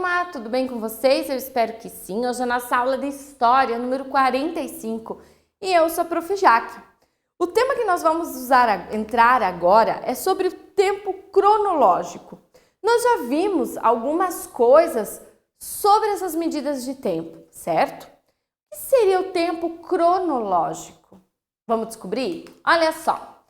turma, tudo bem com vocês? Eu espero que sim. Hoje é a nossa aula de História, número 45, e eu sou a Prof. Jaque. O tema que nós vamos entrar agora é sobre o tempo cronológico. Nós já vimos algumas coisas sobre essas medidas de tempo, certo? O que seria o tempo cronológico? Vamos descobrir? Olha só,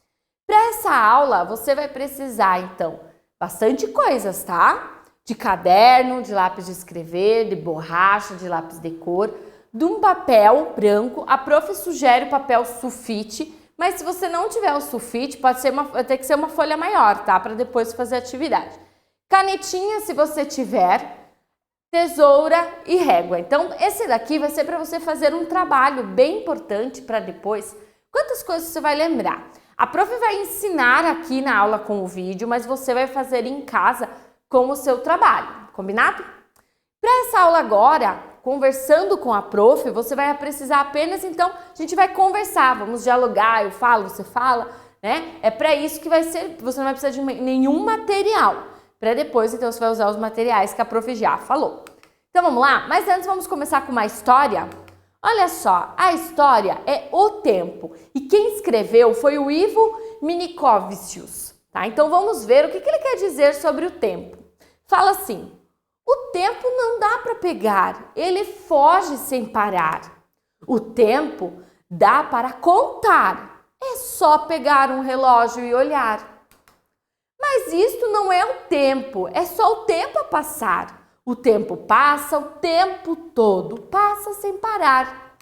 para essa aula você vai precisar, então, bastante coisas, tá? De caderno, de lápis de escrever, de borracha, de lápis de cor, de um papel branco. A prof sugere o papel sulfite, mas se você não tiver o sulfite, vai ter que ser uma folha maior, tá? Para depois fazer a atividade. Canetinha, se você tiver, tesoura e régua. Então, esse daqui vai ser para você fazer um trabalho bem importante para depois. Quantas coisas você vai lembrar? A prof vai ensinar aqui na aula com o vídeo, mas você vai fazer em casa com o seu trabalho, combinado? Para essa aula agora, conversando com a prof, você vai precisar apenas, então, a gente vai conversar, vamos dialogar, eu falo, você fala, né? É para isso que vai ser, você não vai precisar de nenhum material. Para depois, então, você vai usar os materiais que a prof já falou. Então, vamos lá? Mas antes, vamos começar com uma história? Olha só, a história é O Tempo. E quem escreveu foi o Ivo Minikovicius, tá? Então, vamos ver o que ele quer dizer sobre o tempo. Fala assim: o tempo não dá para pegar, ele foge sem parar. O tempo dá para contar, é só pegar um relógio e olhar. Mas isto não é o tempo, é só o tempo a passar. O tempo passa o tempo todo, passa sem parar.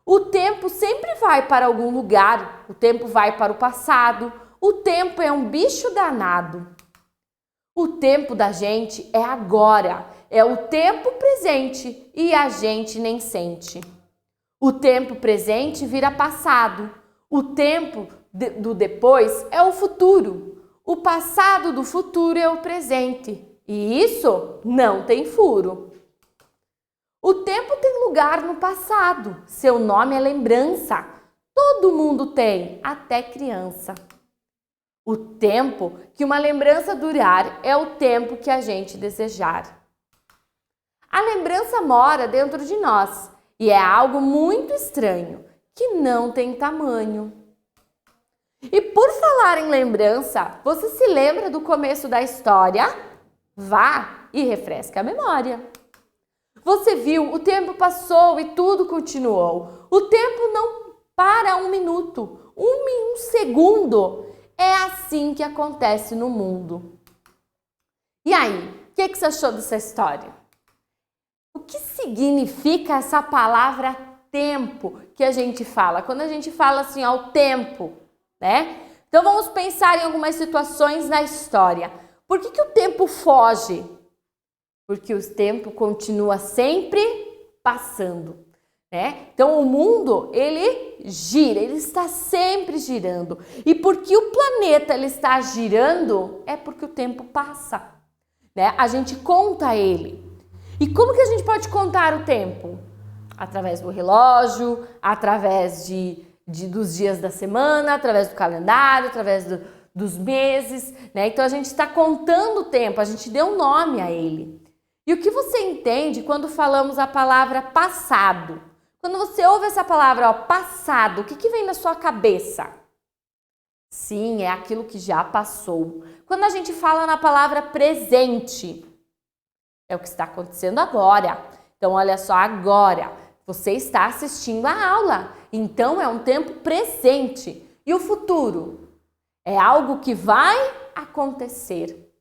O tempo sempre vai para algum lugar, o tempo vai para o passado, o tempo é um bicho danado. O tempo da gente é agora, é o tempo presente e a gente nem sente. O tempo presente vira passado, o tempo do depois é o futuro, o passado do futuro é o presente e isso não tem furo. O tempo tem lugar no passado, seu nome é lembrança, todo mundo tem, até criança. O tempo que uma lembrança durar é o tempo que a gente desejar. A lembrança mora dentro de nós e é algo muito estranho, que não tem tamanho. E por falar em lembrança, você se lembra do começo da história? Vá e refresque a memória. Você viu, o tempo passou e tudo continuou. O tempo não para um minuto, um segundo. É assim que acontece no mundo. E aí, o que você achou dessa história? O que significa essa palavra tempo que a gente fala? Quando a gente fala assim, ao tempo, né? Então vamos pensar em algumas situações na história. Por que o tempo foge? Porque o tempo continua sempre passando. Então o mundo, ele gira, ele está sempre girando. E porque o planeta ele está girando, é porque o tempo passa. A gente conta ele. E como que a gente pode contar o tempo? Através do relógio, através dos dias da semana, através do calendário, através dos meses. Então a gente está contando o tempo, a gente deu um nome a ele. E o que você entende quando falamos a palavra passado? Quando você ouve essa palavra, passado, o que vem na sua cabeça? Sim, é aquilo que já passou. Quando a gente fala na palavra presente, é o que está acontecendo agora. Então, olha só, agora você está assistindo a aula. Então, é um tempo presente. E o futuro? É algo que vai acontecer.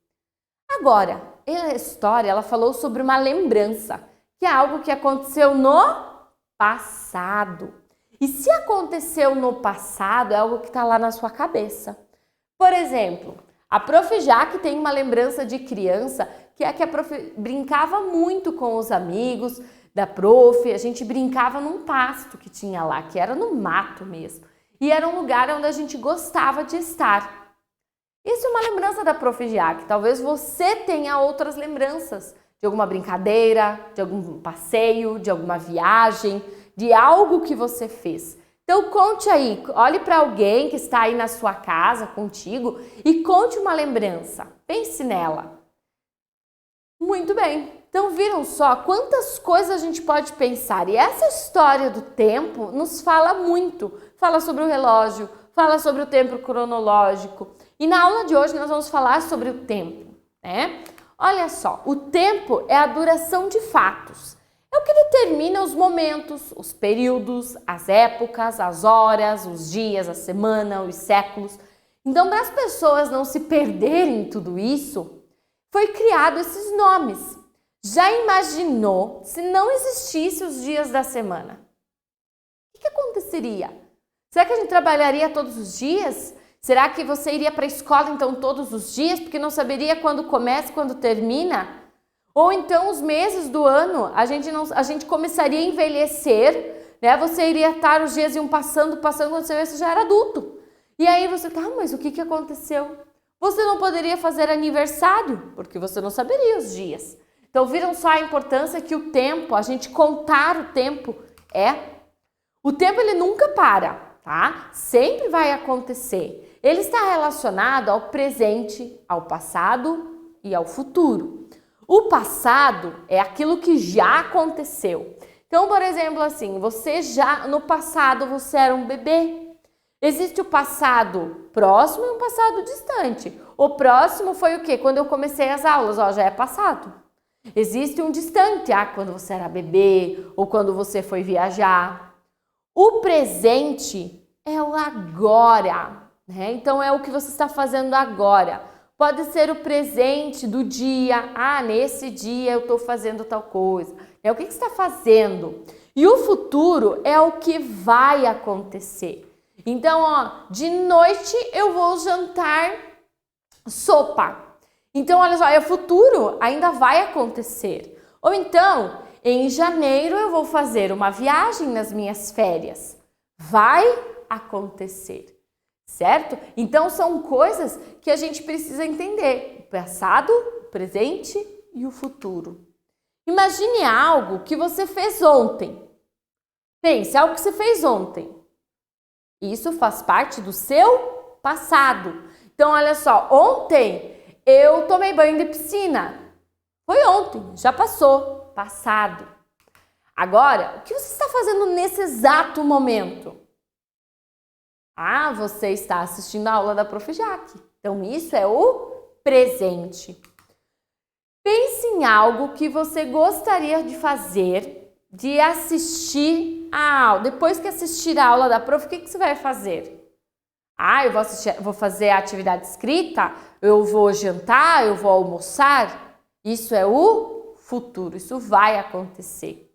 Agora, a história, ela falou sobre uma lembrança, que é algo que aconteceu no passado. E se aconteceu no passado, é algo que está lá na sua cabeça. Por exemplo, a prof. Jaque tem uma lembrança de criança, que é que a prof. Brincava muito com os amigos da prof. A gente brincava num pasto que tinha lá, que era no mato mesmo. E era um lugar onde a gente gostava de estar. Isso é uma lembrança da prof. Jaque. Talvez você tenha outras lembranças. De alguma brincadeira, de algum passeio, de alguma viagem, de algo que você fez. Então conte aí, olhe para alguém que está aí na sua casa contigo e conte uma lembrança. Pense nela. Muito bem. Então viram só quantas coisas a gente pode pensar. E essa história do tempo nos fala muito. Fala sobre o relógio, fala sobre o tempo cronológico. E na aula de hoje nós vamos falar sobre o tempo, né? Olha só, o tempo é a duração de fatos. É o que determina os momentos, os períodos, as épocas, as horas, os dias, a semana, os séculos. Então, para as pessoas não se perderem em tudo isso, foi criado esses nomes. Já imaginou se não existissem os dias da semana? O que aconteceria? Será que a gente trabalharia todos os dias? Será que você iria para a escola então todos os dias porque não saberia quando começa e quando termina? Ou então os meses do ano a gente começaria a envelhecer, né? Você iria estar, os dias iam passando, quando você vê, você já era adulto. E aí você, mas o que aconteceu? Você não poderia fazer aniversário porque você não saberia os dias. Então viram só a importância que o tempo, a gente contar o tempo o tempo ele nunca para, tá? Sempre vai acontecer. Ele está relacionado ao presente, ao passado e ao futuro. O passado é aquilo que já aconteceu. Então, por exemplo, assim, no passado você era um bebê. Existe o passado próximo e um passado distante. O próximo foi o quê? Quando eu comecei as aulas, já é passado. Existe um distante, quando você era bebê ou quando você foi viajar. O presente é o agora, né? Então é o que você está fazendo agora. Pode ser o presente do dia. Nesse dia eu estou fazendo tal coisa. É o que você está fazendo. E o futuro é o que vai acontecer. Então, de noite eu vou jantar sopa. Então, olha só, é o futuro, ainda vai acontecer. Ou então, em janeiro eu vou fazer uma viagem nas minhas férias. Vai acontecer, certo? Então, são coisas que a gente precisa entender. O passado, o presente e o futuro. Imagine algo que você fez ontem. Pense, algo que você fez ontem. Isso faz parte do seu passado. Então, olha só, ontem eu tomei banho de piscina. Foi ontem, já passou, passado. Agora, o que você está fazendo nesse exato momento? Você está assistindo a aula da Prof. Jaque. Então, isso é o presente. Pense em algo que você gostaria de fazer, de assistir a aula. Depois que assistir a aula da Prof, o que você vai fazer? Eu vou fazer a atividade escrita, eu vou jantar, eu vou almoçar. Isso é o futuro, isso vai acontecer.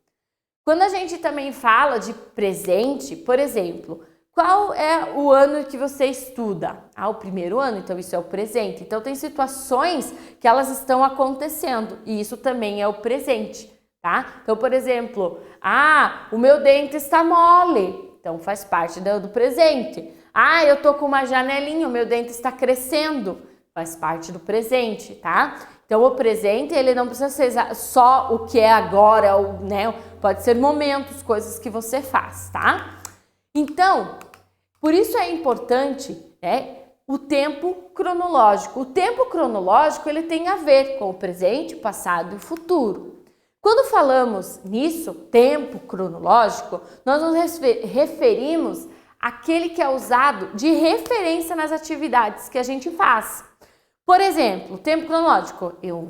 Quando a gente também fala de presente, por exemplo, qual é o ano que você estuda? O primeiro ano, então isso é o presente. Então tem situações que elas estão acontecendo e isso também é o presente, tá? Então, por exemplo, o meu dente está mole, então faz parte do presente. Eu tô com uma janelinha, o meu dente está crescendo, faz parte do presente, tá? Então o presente, ele não precisa ser só o que é agora, né? Pode ser momentos, coisas que você faz, tá? Então, por isso é importante, o tempo cronológico. O tempo cronológico, ele tem a ver com o presente, passado e futuro. Quando falamos nisso, tempo cronológico, nós nos referimos àquele que é usado de referência nas atividades que a gente faz. Por exemplo, tempo cronológico, eu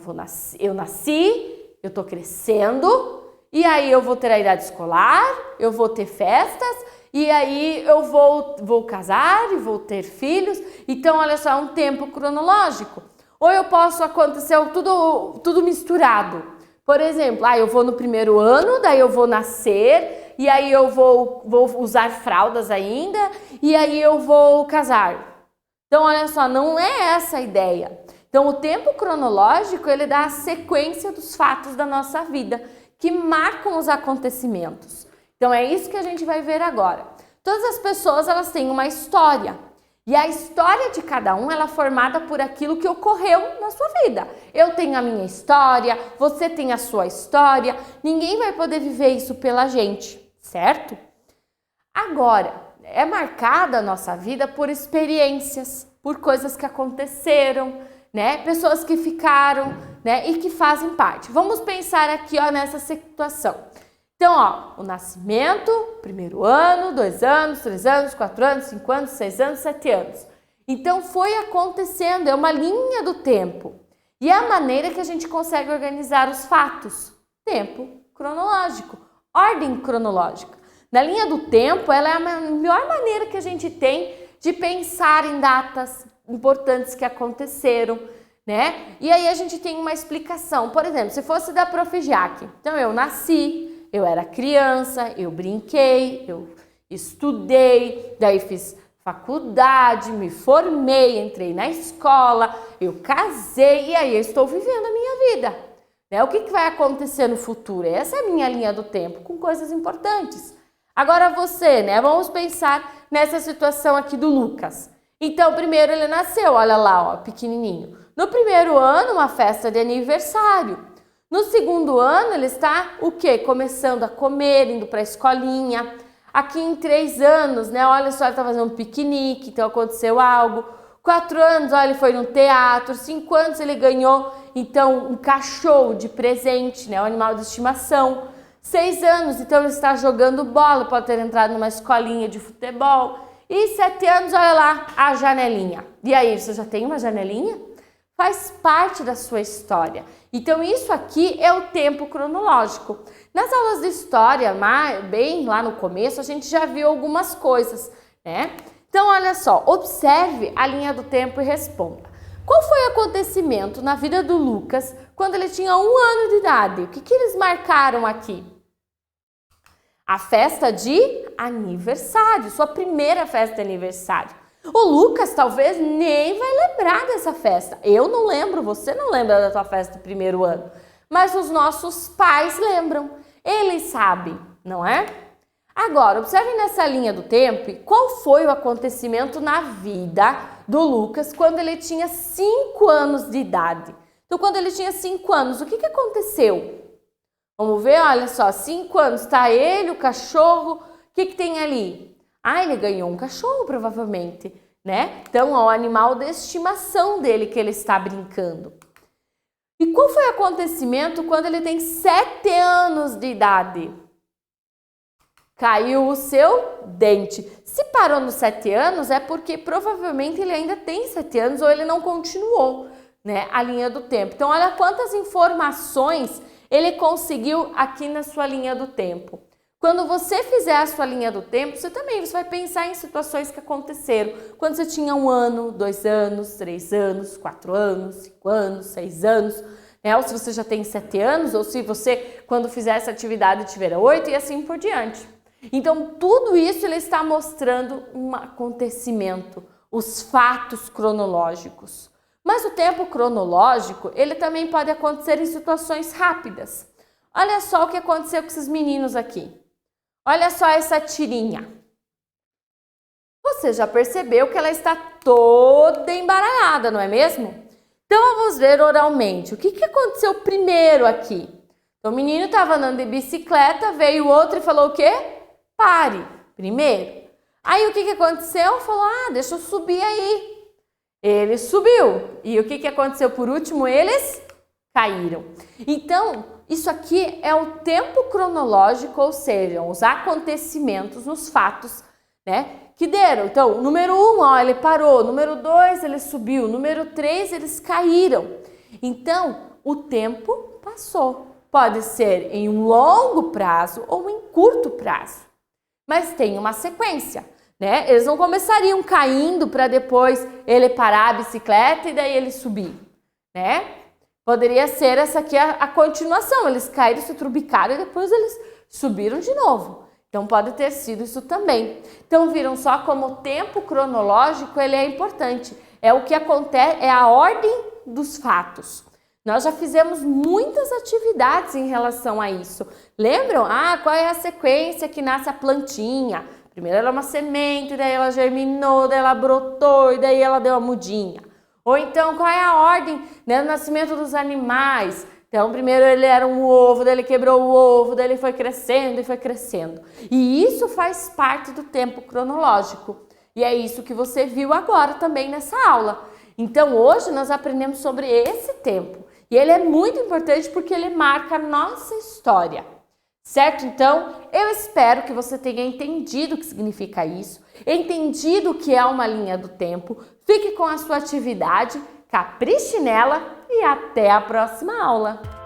nasci, eu estou crescendo, e aí eu vou ter a idade escolar, eu vou ter festas, e aí eu vou casar e vou ter filhos. Então, olha só, é um tempo cronológico. Ou eu posso acontecer tudo misturado. Por exemplo, eu vou no primeiro ano, daí eu vou nascer, e aí eu vou usar fraldas ainda, e aí eu vou casar. Então, olha só, não é essa a ideia. Então, o tempo cronológico, ele dá a sequência dos fatos da nossa vida, que marcam os acontecimentos. Então, é isso que a gente vai ver agora. Todas as pessoas, elas têm uma história. E a história de cada um, ela é formada por aquilo que ocorreu na sua vida. Eu tenho a minha história, você tem a sua história. Ninguém vai poder viver isso pela gente, certo? Agora, é marcada a nossa vida por experiências, por coisas que aconteceram, né? Pessoas que ficaram, né? E que fazem parte. Vamos pensar aqui, ó, nessa situação. Então, ó, o nascimento, primeiro ano, 2 anos, 3 anos, 4 anos, 5 anos, 6 anos, 7 anos. Então, foi acontecendo, é uma linha do tempo. E é a maneira que a gente consegue organizar os fatos. Tempo cronológico, ordem cronológica. Na linha do tempo, ela é a melhor maneira que a gente tem de pensar em datas importantes que aconteceram, né? E aí a gente tem uma explicação. Por exemplo, se fosse da Prof. Jaque, então eu nasci, eu era criança, eu brinquei, eu estudei, daí fiz faculdade, me formei, entrei na escola, eu casei e aí eu estou vivendo a minha vida. Né? O que vai acontecer no futuro? Essa é a minha linha do tempo, com coisas importantes. Agora você, né? Vamos pensar nessa situação aqui do Lucas. Então, primeiro ele nasceu, olha lá, ó, pequenininho. No primeiro ano, uma festa de aniversário. No segundo ano, ele está o quê? Começando a comer, indo para a escolinha. Aqui em 3 anos, né? Olha só, ele está fazendo um piquenique, então aconteceu algo. 4 anos, olha, ele foi no teatro. 5 anos, ele ganhou, então, um cachorro de presente, né? Um animal de estimação. 6 anos, então, ele está jogando bola, pode ter entrado numa escolinha de futebol. E 7 anos, olha lá, a janelinha. E aí, você já tem uma janelinha? Faz parte da sua história. Então, isso aqui é o tempo cronológico. Nas aulas de história, bem lá no começo, a gente já viu algumas coisas, né? Então, olha só, observe a linha do tempo e responda. Qual foi o acontecimento na vida do Lucas quando ele tinha 1 ano de idade? O que eles marcaram aqui? A festa de aniversário, sua primeira festa de aniversário. O Lucas talvez nem vai lembrar dessa festa. Eu não lembro, você não lembra da tua festa do primeiro ano. Mas os nossos pais lembram. Eles sabem, não é? Agora, observe nessa linha do tempo qual foi o acontecimento na vida do Lucas quando ele tinha 5 anos de idade. Então, quando ele tinha 5 anos, o que aconteceu? Vamos ver, olha só, 5 anos, tá ele, o cachorro, o que tem ali? Ah, ele ganhou um cachorro, provavelmente, né? Então, é o animal de estimação dele que ele está brincando. E qual foi o acontecimento quando ele tem 7 anos de idade? Caiu o seu dente. Se parou nos 7 anos, é porque provavelmente ele ainda tem 7 anos ou ele não continuou, né, a linha do tempo. Então, olha quantas informações ele conseguiu aqui na sua linha do tempo. Quando você fizer a sua linha do tempo, você vai pensar em situações que aconteceram quando você tinha 1 ano, 2 anos, 3 anos, 4 anos, 5 anos, 6 anos, né? Ou se você já tem 7 anos, ou se você, quando fizer essa atividade, tiver 8 e assim por diante. Então, tudo isso ele está mostrando um acontecimento, os fatos cronológicos. Mas o tempo cronológico, ele também pode acontecer em situações rápidas. Olha só o que aconteceu com esses meninos aqui. Olha só essa tirinha. Você já percebeu que ela está toda embaralhada, não é mesmo? Então, vamos ver oralmente. O que aconteceu primeiro aqui? Então, o menino estava andando de bicicleta, veio o outro e falou o quê? Pare, primeiro. Aí, o que aconteceu? Falou, deixa eu subir aí. Ele subiu. E o que aconteceu por último? Eles caíram. Então, isso aqui é o tempo cronológico, ou seja, os acontecimentos, os fatos, né, que deram. Então, número 1, ó, ele parou. Número 2, ele subiu. Número 3, eles caíram. Então, o tempo passou. Pode ser em um longo prazo ou em curto prazo. Mas tem uma sequência, né? Eles não começariam caindo para depois ele parar a bicicleta e daí ele subir, né? Poderia ser essa aqui a continuação. Eles caíram, se trubicaram e depois eles subiram de novo. Então, pode ter sido isso também. Então, viram só como o tempo cronológico ele é importante. É o que acontece, é a ordem dos fatos. Nós já fizemos muitas atividades em relação a isso. Lembram? Qual é a sequência que nasce a plantinha? Primeiro ela é uma semente, daí ela germinou, daí ela brotou e daí ela deu a mudinha. Ou então, qual é a ordem, né, do nascimento dos animais? Então, primeiro ele era um ovo, daí ele quebrou o ovo, daí ele foi crescendo e foi crescendo. E isso faz parte do tempo cronológico. E é isso que você viu agora também nessa aula. Então hoje nós aprendemos sobre esse tempo e ele é muito importante porque ele marca a nossa história. Certo? Então, eu espero que você tenha entendido o que significa isso, entendido o que é uma linha do tempo. Fique com a sua atividade, capriche nela e até a próxima aula!